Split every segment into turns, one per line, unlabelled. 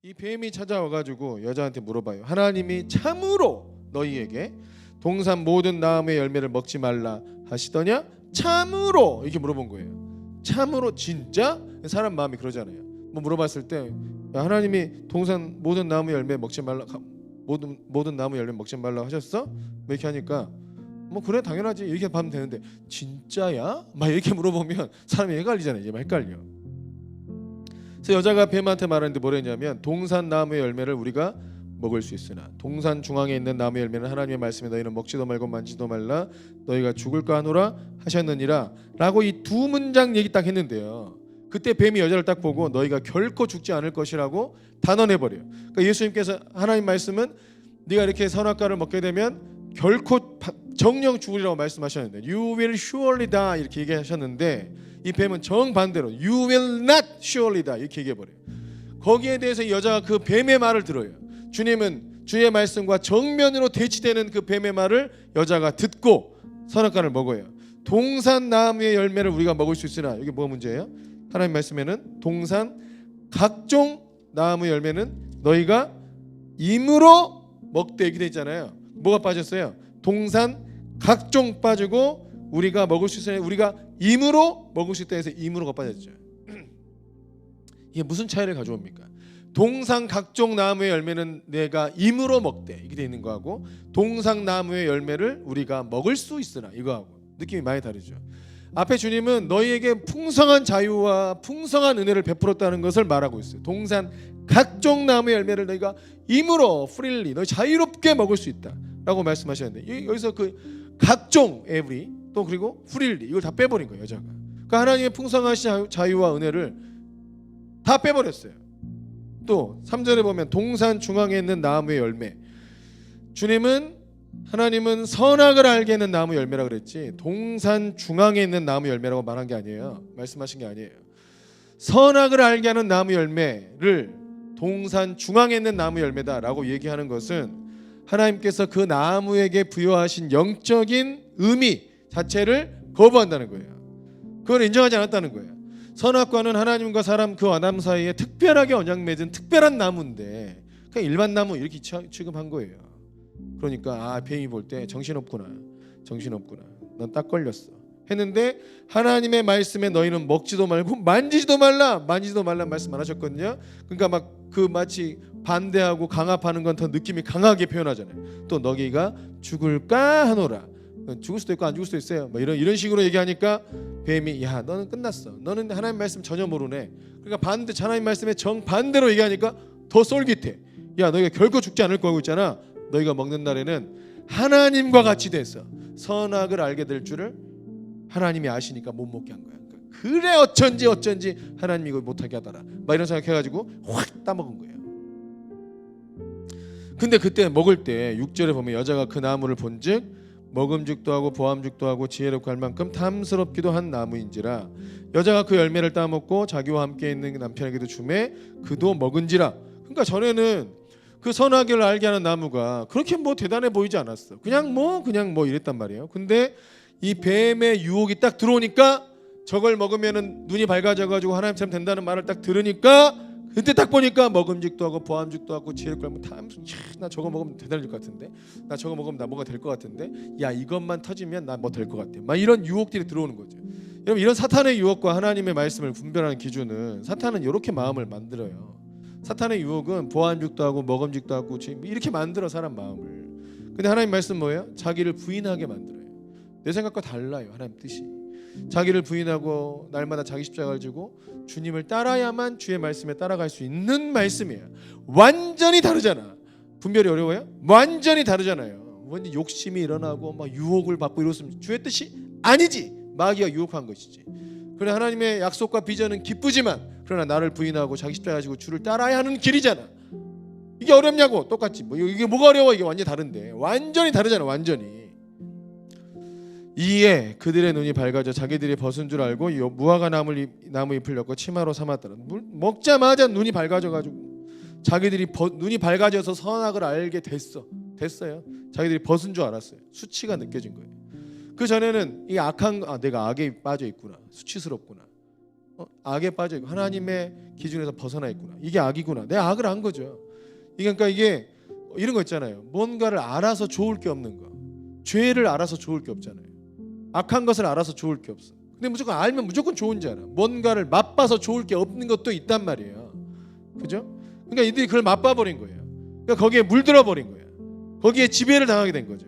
이 뱀이 찾아와가지고 여자한테 물어봐요. 하나님이 참으로 너희에게 동산 모든 나무의 열매를 먹지 말라 하시더냐? 참으로 이렇게 물어본 거예요. 참으로 진짜? 사람 마음이 그러잖아요. 뭐 물어봤을 때 하나님이 동산 모든 나무 열매 먹지 말라 모든 나무 열매 먹지 말라 하셨어? 뭐 이렇게 하니까 뭐 그래 당연하지 이렇게 하면 되는데 진짜야? 막 이렇게 물어보면 사람이 헷갈리잖아요. 이제 막 헷갈려. 그래서 여자가 뱀한테 말하는데 뭐라 했냐면 동산 나무의 열매를 우리가 먹을 수 있으나 동산 중앙에 있는 나무의 열매는 하나님의 말씀에 너희는 먹지도 말고 만지도 말라 너희가 죽을까 하노라 하셨느니라 라고 이 두 문장 얘기 딱 했는데요. 그때 뱀이 여자를 딱 보고 너희가 결코 죽지 않을 것이라고 단언해버려요. 그러니까 예수님께서 하나님 말씀은 네가 이렇게 선악과를 먹게 되면 결코 정령 죽으리라고 말씀하셨는데 You will surely die 이렇게 얘기하셨는데 이 뱀은 정반대로 You will not surely die 이렇게 얘기해버려요. 거기에 대해서 이 여자가 그 뱀의 말을 들어요. 주님은 주의 말씀과 정면으로 대치되는 그 뱀의 말을 여자가 듣고 선악과를 먹어요. 동산 나무의 열매를 우리가 먹을 수 있으나 이게 뭐가 문제예요? 하나님 말씀에는 동산 각종 나무 열매는 너희가 임으로 먹되 이렇게 돼 있잖아요. 뭐가 빠졌어요? 동산 각종 빠지고 우리가 먹을 수 있으나 우리가 임으로 먹을 수 있다 해서 임으로가 빠졌죠. 이게 무슨 차이를 가져옵니까? 동산 각종 나무의 열매는 내가 임으로 먹되 이렇게 돼 있는 거하고 동산 나무의 열매를 우리가 먹을 수 있으나 이거하고 느낌이 많이 다르죠. 앞에 주님은 너희에게 풍성한 자유와 풍성한 은혜를 베풀었다는 것을 말하고 있어요. 동산 각종 나무의 열매를 너희가 임으로 freely 너희 자유롭게 먹을 수 있다라고 말씀하셨는데 여기서 그 각종 every 또 그리고 freely 이걸 다 빼버린 거예요. 여자가. 그러니까 하나님의 풍성하신 자유와 은혜를 다 빼버렸어요. 또 3절에 보면 동산 중앙에 있는 나무의 열매 주님은 하나님은 선악을 알게 하는 나무 열매라 그랬지 동산 중앙에 있는 나무 열매라고 말한 게 아니에요. 말씀하신 게 아니에요. 선악을 알게 하는 나무 열매를 동산 중앙에 있는 나무 열매다라고 얘기하는 것은 하나님께서 그 나무에게 부여하신 영적인 의미 자체를 거부한다는 거예요. 그걸 인정하지 않았다는 거예요. 선악과는 하나님과 사람 그 아담 사이에 특별하게 언약 맺은 특별한 나무인데 그냥 일반 나무 이렇게 취급한 거예요. 그러니까 뱀이 볼 때 정신없구나 넌 딱 걸렸어 했는데 하나님의 말씀에 너희는 먹지도 말고 만지지도 말라 말씀 안 하셨거든요. 그러니까 막 그 마치 반대하고 강압하는 건 더 느낌이 강하게 표현하잖아요. 또 너희가 죽을까 하노라 죽을 수도 있고 안 죽을 수도 있어요. 뭐 이런 식으로 얘기하니까 뱀이 야 너는 끝났어. 너는 하나님 말씀 전혀 모르네. 그러니까 반대 하나님 말씀에 정반대로 얘기하니까 더 쏠깃해. 야 너희가 결코 죽지 않을 거고 있잖아. 너희가 먹는 날에는 하나님과 같이 돼서 선악을 알게 될 줄을 하나님이 아시니까 못 먹게 한 거야. 그래 어쩐지 하나님이 이거 못하게 하더라. 막 이런 생각해가지고 확 따먹은 거예요. 근데 그때 먹을 때 6절에 보면 여자가 그 나무를 본즉 먹음직도 하고 보암직도 하고 지혜롭고 할 만큼 탐스럽기도 한 나무인지라 여자가 그 열매를 따먹고 자기와 함께 있는 남편에게도 주매 그도 먹은지라. 그러니까 전에는 그 선악을 알게 하는 나무가 그렇게 뭐 대단해 보이지 않았어. 그냥 뭐 이랬단 말이에요. 근데 이 뱀의 유혹이 딱 들어오니까 저걸 먹으면은 눈이 밝아져가지고 하나님처럼 된다는 말을 딱 들으니까 그때 딱 보니까 먹음직도 하고 보암직도 하고 지혜롭고 하면 나 저거 먹으면 대단해질 것 같은데 나 저거 먹으면 나 뭐가 될 것 같은데 야 이것만 터지면 나 뭐 될 것 같아 막 이런 유혹들이 들어오는 거죠. 여러분 이런 사탄의 유혹과 하나님의 말씀을 분별하는 기준은 사탄은 이렇게 마음을 만들어요. 사탄의 유혹은 보암직도 하고 먹음직도 하고 이렇게 만들어 사람 마음을. 근데 하나님 말씀 뭐예요? 자기를 부인하게 만들어요. 내 생각과 달라요. 하나님 뜻이. 자기를 부인하고 날마다 자기 십자가를 지고 주님을 따라야만 주의 말씀에 따라갈 수 있는 말씀이에요. 완전히 다르잖아. 분별이 어려워요? 완전히 다르잖아요. 완전 욕심이 일어나고 막 유혹을 받고 이렇으면 주의 뜻이 아니지. 마귀가 유혹한 것이지. 그러나 하나님의 약속과 비전은 기쁘지만 그러나 나를 부인하고 자기 십자가 지고 주를 따라야 하는 길이잖아. 이게 어렵냐고. 똑같지. 뭐 이게 뭐가 어려워? 이게 완전히 다른데. 완전히 다르잖아. 완전히. 이에 그들의 눈이 밝아져 자기들이 벗은 줄 알고 무화과 나무 잎을 엮고 치마로 삼았더라. 먹자마자 눈이 밝아져가지고 자기들이 눈이 밝아져서 선악을 알게 됐어요. 자기들이 벗은 줄 알았어요. 수치가 느껴진 거예요. 그 전에는 이 악한 내가 악에 빠져 있구나, 수치스럽구나. 악에 빠져 있고 하나님의 기준에서 벗어나 있구나. 이게 악이구나. 내가 악을 한 거죠. 그러니까 이게 이런 거 있잖아요. 뭔가를 알아서 좋을 게 없는 거. 죄를 알아서 좋을 게 없잖아요. 악한 것을 알아서 좋을 게 없어. 근데 무조건 알면 무조건 좋은 줄 알아. 뭔가를 맛봐서 좋을 게 없는 것도 있단 말이에요. 그죠? 그러니까 이들이 그걸 맛봐 버린 거예요. 그러니까 거기에 물들어 버린 거예요. 거기에 지배를 당하게 된 거죠.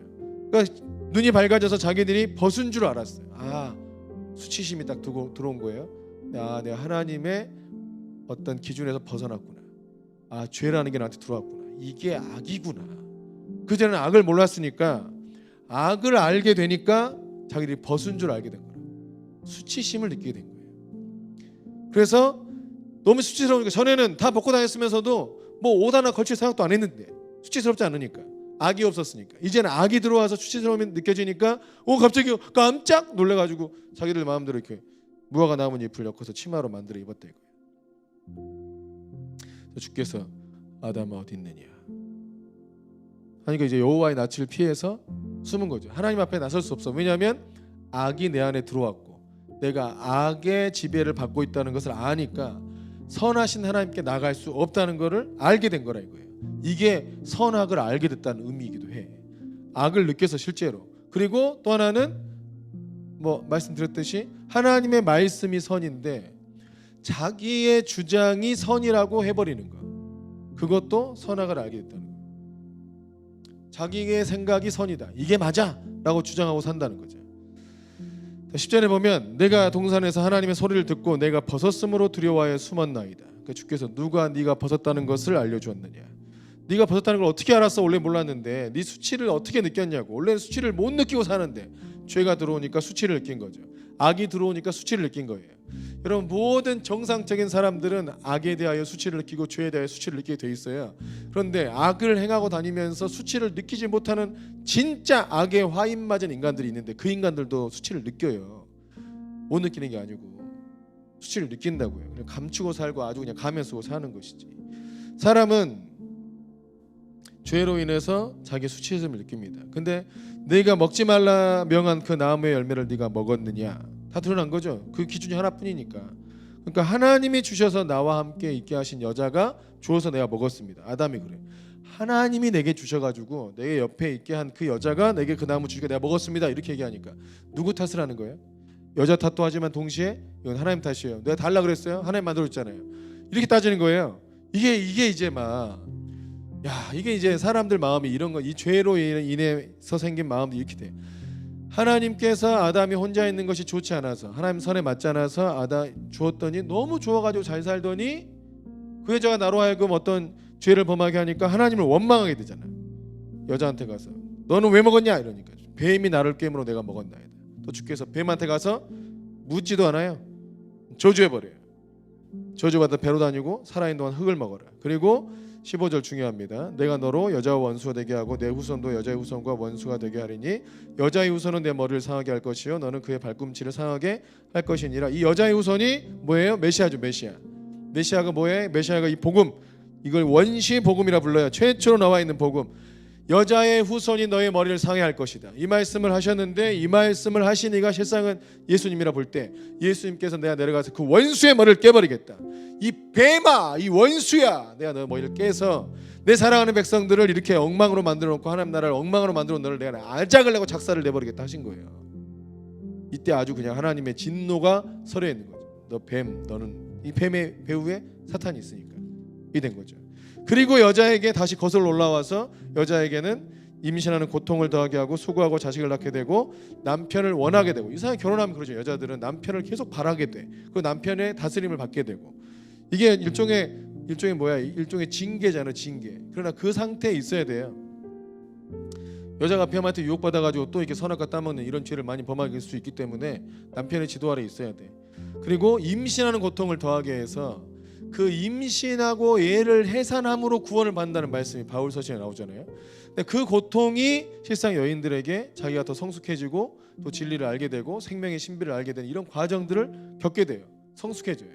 그러니까 눈이 밝아져서 자기들이 벗은 줄 알았어요. 수치심이 딱 들어온 거예요. 내가 하나님의 어떤 기준에서 벗어났구나. 죄라는 게 나한테 들어왔구나. 이게 악이구나. 그전에는 악을 몰랐으니까 악을 알게 되니까 자기들이 벗은 줄 알게 된 거예요. 수치심을 느끼게 된 거예요. 그래서 너무 수치스러우니까 전에는 다 벗고 다녔으면서도 뭐 옷 하나 걸칠 생각도 안 했는데 수치스럽지 않으니까 악이 없었으니까 이제는 악이 들어와서 수치스러움이 느껴지니까 갑자기 깜짝 놀래가지고 자기들 마음대로 이렇게 무화과 나무 잎을 엮어서 치마로 만들어 입었다 이거예요. 주께서 아담아 어디 있느냐 하니까 이제 여호와의 낯을 피해서 숨은 거죠. 하나님 앞에 나설 수 없어. 왜냐하면 악이 내 안에 들어왔고 내가 악의 지배를 받고 있다는 것을 아니까 선하신 하나님께 나갈 수 없다는 것을 알게 된 거라 이거예요. 이게 선악을 알게 됐다는 의미이기도 해. 악을 느껴서 실제로. 그리고 또 하나는 말씀드렸듯이 하나님의 말씀이 선인데 자기의 주장이 선이라고 해버리는 거. 그것도 선악을 알게 됐다는 거예요. 자기의 생각이 선이다. 이게 맞아 라고 주장하고 산다는 거죠. 10절에 보면 내가 동산에서 하나님의 소리를 듣고 내가 벗었으므로 두려워하여 숨었나이다. 그러니까 주께서 누가 네가 벗었다는 것을 알려주었느냐. 네가 벗었다는 걸 어떻게 알았어? 원래 몰랐는데 네 수치를 어떻게 느꼈냐고. 원래는 수치를 못 느끼고 사는데 죄가 들어오니까 수치를 느낀 거죠. 악이 들어오니까 수치를 느낀 거예요. 여러분 모든 정상적인 사람들은 악에 대하여 수치를 느끼고 죄에 대하여 수치를 느끼게 돼 있어요. 그런데 악을 행하고 다니면서 수치를 느끼지 못하는 진짜 악에 화인 맞은 인간들이 있는데 그 인간들도 수치를 느껴요. 못 느끼는 게 아니고 수치를 느낀다고요. 그냥 감추고 살고 아주 그냥 가면 쓰고 사는 것이지. 사람은 죄로 인해서 자기의 수치심을 느낍니다. 근데 네가 먹지 말라 명한 그 나무의 열매를 네가 먹었느냐? 다 드러난 거죠. 그 기준이 하나뿐이니까. 그러니까 하나님이 주셔서 나와 함께 있게 하신 여자가 주어서 내가 먹었습니다. 아담이 그래. 하나님이 내게 주셔가지고 내 옆에 있게 한 그 여자가 내게 그 나무 주니까 내가 먹었습니다. 이렇게 얘기하니까 누구 탓을 하는 거예요? 여자 탓도 하지만 동시에 이건 하나님 탓이에요. 내가 달라 그랬어요? 하나님 만들었잖아요. 이렇게 따지는 거예요. 이게 이제 이게 이제 사람들 마음이 이런 거, 이 죄로 인해서 생긴 마음도 이렇게 돼. 하나님께서 아담이 혼자 있는 것이 좋지 않아서 하나님 선에 맞지 않아서 아담 주었더니 너무 좋아가지고 잘 살더니 그 여자가 나로 하여금 어떤 죄를 범하게 하니까 하나님을 원망하게 되잖아요. 여자한테 가서 너는 왜 먹었냐 이러니까 뱀이 나를 깨물어 내가 먹었나이다. 또 주께서 뱀한테 가서 묻지도 않아요. 저주해버려요. 저주받아 배로 다니고 살아있는 동안 흙을 먹어라. 그리고 15절 중요합니다. 내가 너로 여자와 원수가 되게 하고 내 후손도 여자의 후손과 원수가 되게 하리니 여자의 후손은 내 머리를 상하게 할 것이요 너는 그의 발꿈치를 상하게 할 것이니라. 이 여자의 후손이 뭐예요? 메시아죠. 메시아가 뭐예요? 메시아가 이 복음, 이걸 원시 복음이라 불러요. 최초로 나와 있는 복음. 여자의 후손이 너의 머리를 상해 할 것이다. 이 말씀을 하셨는데 이 말씀을 하신 이가 실상은 예수님이라 볼 때 예수님께서 내가 내려가서 그 원수의 머리를 깨버리겠다. 이 뱀아, 이 원수야, 내가 너 머리를 깨서 내 사랑하는 백성들을 이렇게 엉망으로 만들어 놓고 하나님 나라를 엉망으로 만들어 놓은 너를 내가 알짝을 내고 작사를 내버리겠다 하신 거예요. 이때 아주 그냥 하나님의 진노가 서려에 있는 거죠. 너 뱀, 너는 이 뱀의 배후에 사탄이 있으니까 이 된 거죠. 그리고 여자에게 다시 거슬러 올라와서 여자에게는 임신하는 고통을 더하게 하고 수고하고 자식을 낳게 되고 남편을 원하게 되고. 이상하게 결혼하면 그러죠. 여자들은 남편을 계속 바라게 돼. 그 남편의 다스림을 받게 되고. 이게 일종의 징계잖아요. 징계. 그러나 그 상태에 있어야 돼요. 여자가 뱀한테 유혹받아가지고 또 이렇게 선악과 따먹는 이런 죄를 많이 범하게 될 수 있기 때문에 남편의 지도 아래 있어야 돼. 그리고 임신하는 고통을 더하게 해서 그 임신하고 애를 해산함으로 구원을 받는다는 말씀이 바울 서신에 나오잖아요. 근데 그 고통이 실상 여인들에게 자기가 더 성숙해지고 또 진리를 알게 되고 생명의 신비를 알게 되는 이런 과정들을 겪게 돼요. 성숙해져요.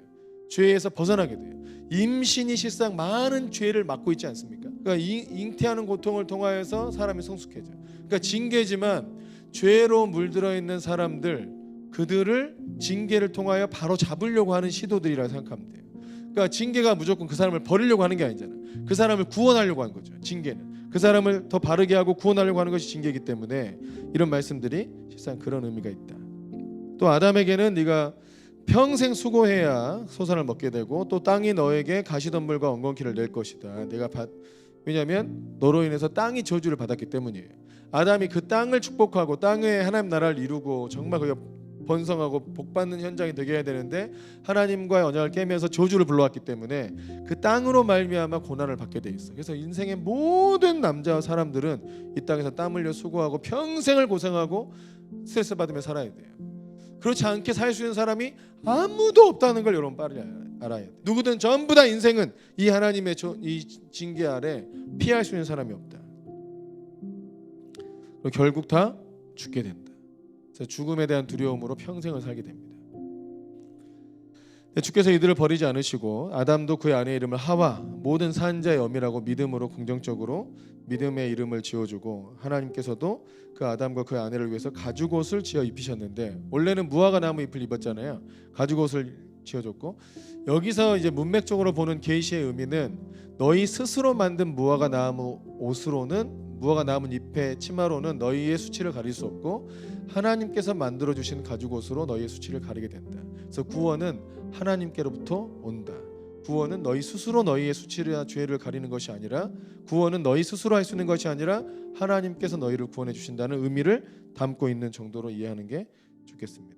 죄에서 벗어나게 돼요. 임신이 실상 많은 죄를 맡고 있지 않습니까? 그러니까 잉태하는 고통을 통하여서 사람이 성숙해져요. 그러니까 징계지만 죄로 물들어 있는 사람들, 그들을 징계를 통하여 바로 잡으려고 하는 시도들이라 생각하면 돼요. 그러니까 징계가 무조건 그 사람을 버리려고 하는 게 아니잖아. 그 사람을 구원하려고 하는 거죠. 징계는 그 사람을 더 바르게 하고 구원하려고 하는 것이 징계이기 때문에 이런 말씀들이 실상 그런 의미가 있다. 또 아담에게는 네가 평생 수고해야 소산을 먹게 되고 또 땅이 너에게 가시덤불과 엉겅퀴를 낼 것이다. 왜냐하면 너로 인해서 땅이 저주를 받았기 때문이에요. 아담이 그 땅을 축복하고 땅에 하나님 나라를 이루고 정말 거기가 번성하고 복받는 현장이 되게 해야 되는데 하나님과의 언약을 깨면서 저주를 불러왔기 때문에 그 땅으로 말미암아 고난을 받게 돼 있어. 그래서 인생의 모든 남자와 사람들은 이 땅에서 땀 흘려 수고하고 평생을 고생하고 스트레스 받으며 살아야 돼요. 그렇지 않게 살 수 있는 사람이 아무도 없다는 걸 여러분 빨리 알아야 돼. 누구든 전부 다 인생은 이 하나님의 이 징계 아래 피할 수 있는 사람이 없다. 그리고 결국 다 죽게 된다. 그래서 죽음에 대한 두려움으로 평생을 살게 됩니다. 주께서 이들을 버리지 않으시고 아담도 그의 아내의 이름을 하와 모든 산자의 어미라고 믿음으로 긍정적으로 믿음의 이름을 지어주고 하나님께서도 그 아담과 그 아내를 위해서 가죽옷을 지어 입히셨는데 원래는 무화과 나무 잎을 입었잖아요. 가죽옷을 지어줬고 여기서 이제 문맥적으로 보는 계시의 의미는 너희 스스로 만든 무화과 나무 옷으로는 무화과 나무 잎의 치마로는 너희의 수치를 가릴 수 없고 하나님께서 만들어 주신 가죽옷으로 너희의 수치를 가리게 된다. 그래서 구원은 하나님께로부터 온다. 구원은 너희 스스로 너희의 수치나 죄를 가리는 것이 아니라 구원은 너희 스스로 할 수 있는 것이 아니라 하나님께서 너희를 구원해 주신다는 의미를 담고 있는 정도로 이해하는 게 좋겠습니다.